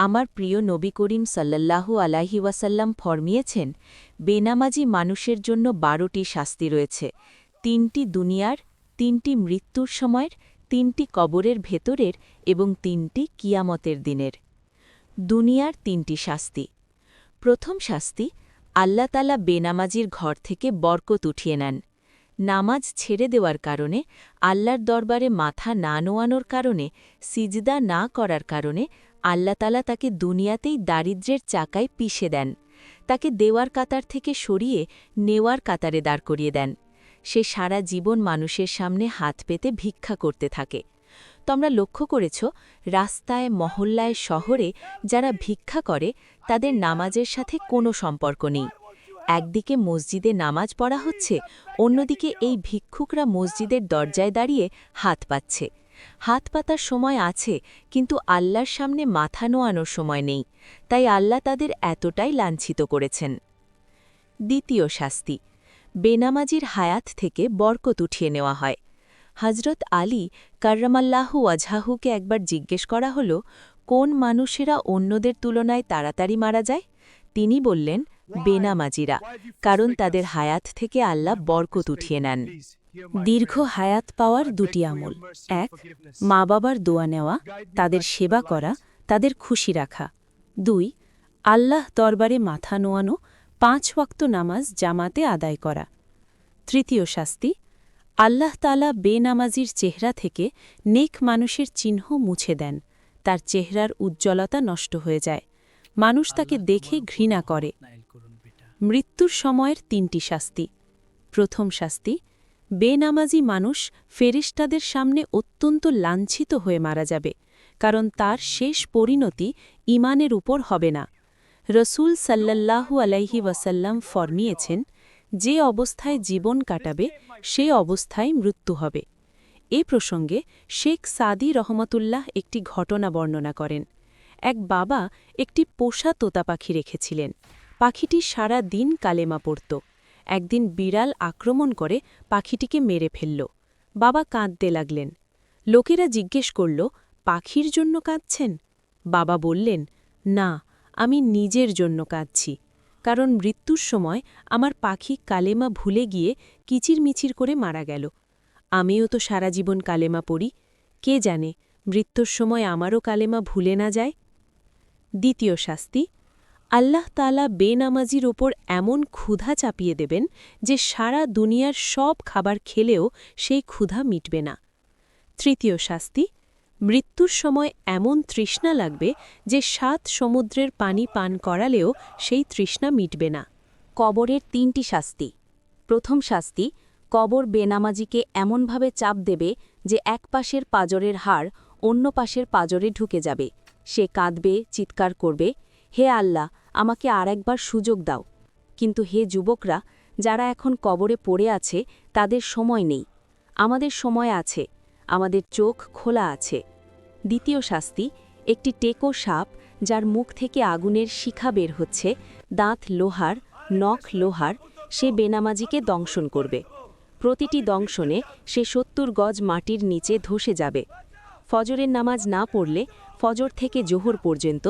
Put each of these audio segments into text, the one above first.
আমার প্রিয় নবী করিম সাল্লাল্লাহু আলাইহি ওয়াসাল্লাম ফরমিয়েছেন, বেনামাজি মানুষের জন্য 12টি শাস্তি রয়েছে, 3টি দুনিয়ার, 3টি মৃত্যুর সময়ের, 3টি কবরের ভেতরের এবং 3টি কিয়ামতের দিনের। দুনিয়ার 3টি শাস্তি। প্রথম শাস্তি, আল্লাহ তাআলা বেনামাজির ঘর থেকে বরকত উঠিয়ে নেন। নামাজ ছেড়ে দেওয়ার কারণে, আল্লাহর দরবারে মাথা না নোয়ানোর কারণে, সিজদা না করার কারণে আল্লাহ তাআলা তাকে দুনিয়াতেই দারিদ্র্যের চাকায় পিষে দেন, তাকে দেওয়ার কাতার থেকে সরিয়ে নেওয়ার কাতারে দাঁড় করিয়ে দেন। সে সারা জীবন মানুষের সামনে হাত পেতে ভিক্ষা করতে থাকে। তোমরা লক্ষ্য করেছ, রাস্তায়, মহল্লায়, শহরে যারা ভিক্ষা করে তাদের নামাজের সাথে কোনো সম্পর্ক নেই। একদিকে মসজিদে নামাজ পড়া হচ্ছে, অন্যদিকে এই ভিক্ষুকরা মসজিদের দরজায় দাঁড়িয়ে হাত পাচ্ছে। হাত পাতার সময় আছে, কিন্তু আল্লাহর সামনে মাথা নোয়ানোর সময় নেই, তাই আল্লাহ তাদের এতটাই লাঞ্ছিত করেছেন। দ্বিতীয় শাস্তি, বেনামাজির হায়াত থেকে বরকত উঠিয়ে নেওয়া হয়। হজরত আলী কার্রামাল্লাহু ওয়াজহাহুকে একবার জিজ্ঞেস করা হল, কোন মানুষেরা অন্যদের তুলনায় তাড়াতাড়ি মারা যায়? তিনি বললেন, বেনামাজিরা, কারণ তাদের হায়াত থেকে আল্লাহ বরকত উঠিয়ে নেন। দীর্ঘ হায়াত পাওয়ার 2টি আমল। 1. মা বাবার দোয়া নেওয়া, তাদের সেবা করা, তাদের খুশি রাখা। 2. আল্লাহ দরবারে মাথা নোয়ানো, 5 ওয়াক্ত নামাজ জামাতে আদায় করা। তৃতীয় শাস্তি, আল্লাহ তাআলা বেনামাজির চেহারা থেকে নেক মানুষের চিহ্ন মুছে দেন, তার চেহারার উজ্জ্বলতা নষ্ট হয়ে যায়, মানুষ তাকে দেখে ঘৃণা করে। মৃত্যুর সময়ের 3টি শাস্তি। প্রথম শাস্তি, বেনামাজি মানুষ ফেরেশতাদের সামনে অত্যন্ত লাঞ্ছিত হয়ে মারা যাবে, কারণ তার শেষ পরিণতি ঈমানের উপর হবে না। রসূল সাল্লাল্লাহু আলাইহি ওয়াসাল্লাম ফরমিয়েছেন, যে অবস্থায় জীবন কাটাবে সে অবস্থায় মৃত্যু হবে। এ প্রসঙ্গে শেখ সাদি রহমতুল্লাহ একটি ঘটনা বর্ণনা করেন। এক বাবা একটি পোষা তোতা পাখি রেখেছিলেন। পাখিটি সারা দিন কালেমা পড়ত। একদিন বিড়াল আক্রমণ করে পাখিটিকে মেরে ফেলল। বাবা কাঁদতে লাগলেন। লোকেরা জিজ্ঞেস করল, পাখির জন্য কাঁদছেন? বাবা বললেন, না, আমি নিজের জন্য কাঁদছি, কারণ মৃত্যুর সময় আমার পাখি কালেমা ভুলে গিয়ে কিচিরমিচির করে মারা গেল। আমিও তো সারা জীবন কালেমা পড়ি, কে জানে মৃত্যুর সময় আমারও কালেমা ভুলে না যায়। দ্বিতীয় শাস্তি, আল্লাহ তাআলা বেনামাজির ওপর এমন ক্ষুধা চাপিয়ে দেবেন যে সারা দুনিয়ার সব খাবার খেলেও সেই ক্ষুধা মিটবে না। তৃতীয় শাস্তি, মৃত্যুর সময় এমন তৃষ্ণা লাগবে যে 7 সমুদ্রের পানি পান করালেও সেই তৃষ্ণা মিটবে না। কবরের 3টি শাস্তি। প্রথম শাস্তি, কবর বেনামাজিকে এমনভাবে চাপ দেবে যে এক পাশের পাঁজরের হাড় অন্য পাশের পাঁজরে ঢুকে যাবে। সে কাঁদবে, চিৎকার করবে, হে আল্লাহ, আমাকে আরেকবার সুযোগ দাও। কিন্তু হে যুবকরা, যারা এখন কবরে পড়ে আছে তাদের সময় নেই। আমাদের সময় আছে, আমাদের চোখ খোলা আছে। দ্বিতীয় শাস্তি, একটি টেকো সাপ যার মুখ থেকে আগুনের শিখা বের হচ্ছে, দাঁত লোহার, নখ লোহার, সে বেনামাজিকে দংশন করবে। প্রতিটি দংশনে সে 70 গজ মাটির নিচে ধসে যাবে। ফজরের নামাজ না পড়লে ফজর থেকে জোহর পর্যন্ত,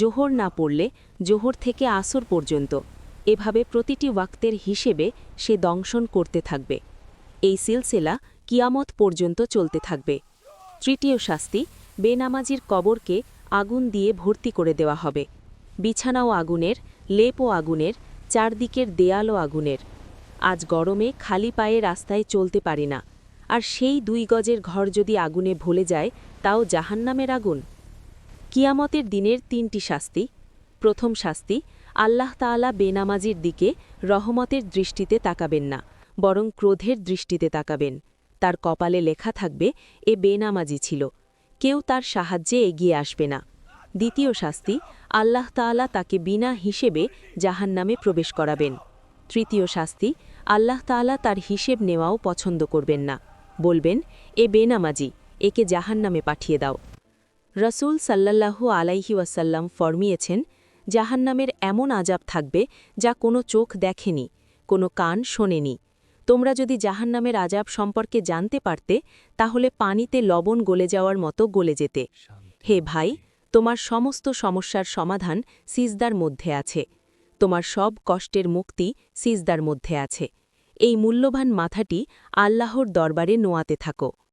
জোহর না পড়লে জোহর থেকে আসর পর্যন্ত, এভাবে প্রতিটি ওয়াক্তের হিসেবে সে দংশন করতে থাকবে। এই সিলসিলা কিয়ামত পর্যন্ত চলতে থাকবে। তৃতীয় শাস্তি, বেনামাজির কবরকে আগুন দিয়ে ভর্তি করে দেওয়া হবে। বিছানাও আগুনের, লেপও আগুনের, চারদিকের দেয়ালও আগুনের। আজ গরমে খালি পায়ে রাস্তায় চলতে পারি না, আর সেই 2 গজের ঘর যদি আগুনে ভুলে যায়, তাও জাহান্নামের আগুন। কিয়ামতের দিনের 3টি শাস্তি। প্রথম শাস্তি, আল্লাহ তাআলা বেনামাজির দিকে রহমতের দৃষ্টিতে তাকাবেন না, বরং ক্রোধের দৃষ্টিতে তাকাবেন। তার কপালে লেখা থাকবে, এ বেনামাজি ছিল, কেউ তার সাহায্যে এগিয়ে আসবে না। দ্বিতীয় শাস্তি, আল্লাহ তাআলা তাকে বিনা হিসেবে জাহান্নামে প্রবেশ করাবেন। তৃতীয় শাস্তি, আল্লাহ তাআলা তার হিসেব নেওয়াও পছন্দ করবেন না, বলবেন, এ বেনামাজি, একে জাহান্নামে পাঠিয়ে দাও। রসূল সাল্লাল্লাহু আলাইহি ওয়াসাল্লাম ফরমিয়েছেন, জাহান্নামের এমন আযাব থাকবে যা কোনো চোখ দেখেনি, কোনো কান শোনেনি। তোমরা যদি জাহান্নামের আযাব সম্পর্কে জানতে পারতে, তাহলে পানিতে লবণ গলে যাওয়ার মতো গলে যেতে। হে ভাই, তোমার সমস্ত সমস্যার সমাধান সিজদার মধ্যে আছে। তোমার সব কষ্টের মুক্তি সিজদার মধ্যে আছে। এই মূল্যবান মাথাটি আল্লাহর দরবারে নোয়াতে থাকো।